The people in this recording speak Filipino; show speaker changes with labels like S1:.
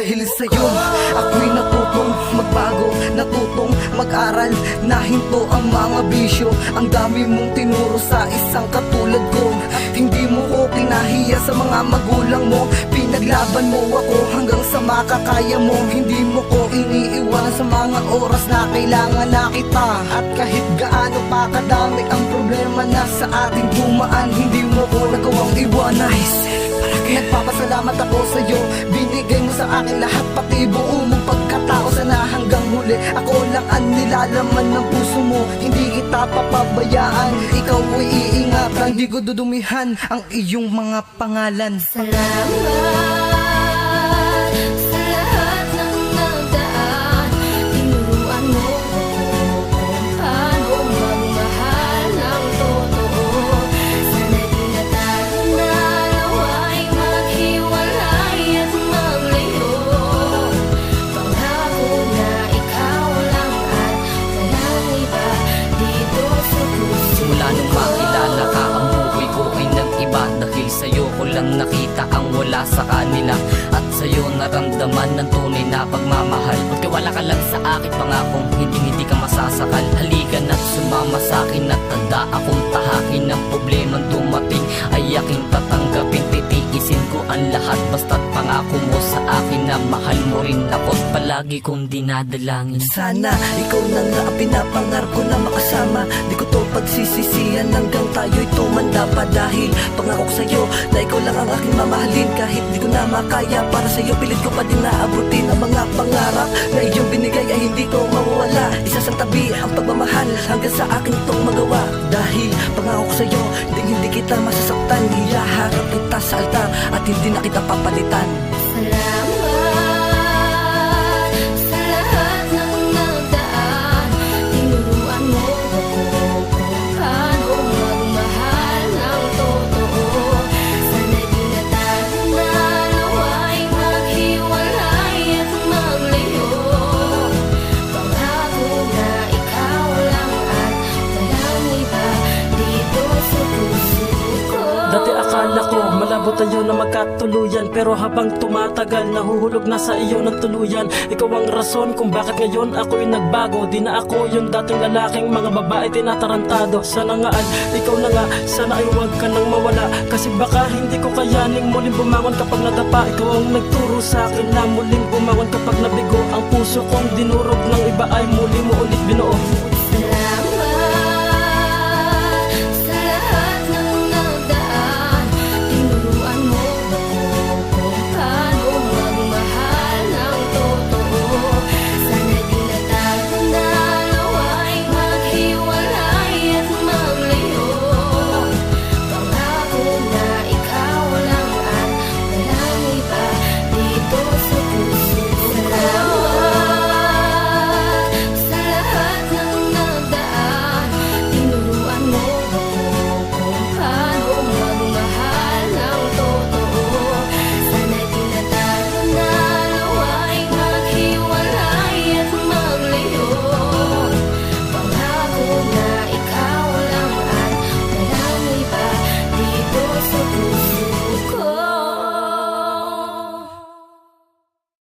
S1: Dahil sa'yo, ako'y natutong magbago, natutong mag-aral, na hinto ang mga bisyo. Ang dami mong tinuro sa isang katulad ko. Hindi mo ko kinahiya sa mga magulang mo. Pinaglaban mo ako hanggang sa makakaya mo. Hindi mo ko iniiwanan sa mga oras na kailangan na kita. At kahit gaano pa kadami ang problema na sa ating dumaan, hindi mo ko nagawang iwanan. Nagpapasalamat ako sa'yo, binigay mo sa akin lahat, pati buo mong pagkatao. Sana hanggang huli ako lang ang nilalaman ng puso mo. Hindi kita papabayaan, ikaw ay iingatan. Di ko dudumihan ang iyong mga pangalan.
S2: Salamat sa lahat ng nagdaan. Tinuruan mo ko kung paano magmahal ng totoo. Sana'y di na tayo nawa'y maghiwalay at maglayo. Pangako na ikaw lang at walang iba dito sa puso.
S3: Simula nung makilala ka, ang buhay ko ay nag-iba. Dahil sa'yo ko lang nakita ang wala sa kanila. At sa'yo naramdaman ng tunay na pagmamahal. Magtiwala ka lang sa akin, pangakong hindi ka masasakal. Halika na't sumama sa'kin at tanda akong tahakin. Ng problemang dumating ay aking tatanggapin. Titiisin ko ang lahat basta't pangako mo sa akin na mahal mo rin ako't palagi kong dinadalangin.
S1: Sana ikaw na nga ang pinapangarap ko na makasama. Di ko to pagsisisihan hanggang tayo'y tumanda pa. Dahil pangako ko sa'yo na ikaw lang ang aking mamahalin. Kahit di ko na makaya para sa'yo, pilit ko pa din naabutin ang mga pangarap na iyong binigay ay hindi ko mawawala. Isa sa tabi ang pagmamahal hanggang sa akin itong magawa. Dahil pangako ko sa'yo, hindi kita masasaktan. Iyaharap kita sa altar at hindi na kita papalitan.
S2: Salamat sa lahat ng nagdaan. Tinuruan mo ko kung paano magmahal ng totoo. Sana'y di na tayo nawa'y maghiwalay at maglayo. Pangako na ikaw lang at walang iba dito sa puso ko.
S4: Dati akala ko malabo tayo na magkatuluyan, pero habang tumatagal nahuhulog na sa iyo ng tuluyan. Ikaw ang rason kung bakit ngayon ako'y nagbago. Di na ako yung dating lalaking mga babae tinatarantado. Sana nga ikaw na nga, sana ay huwag ka nang mawala. Kasi baka hindi ko kayaning muling bumangon kapag nadapa. Ikaw ang nagturo sa akin na muling bumangon kapag nabigo. Ang puso kong dinurog ng iba ay muli mo ulit binuo.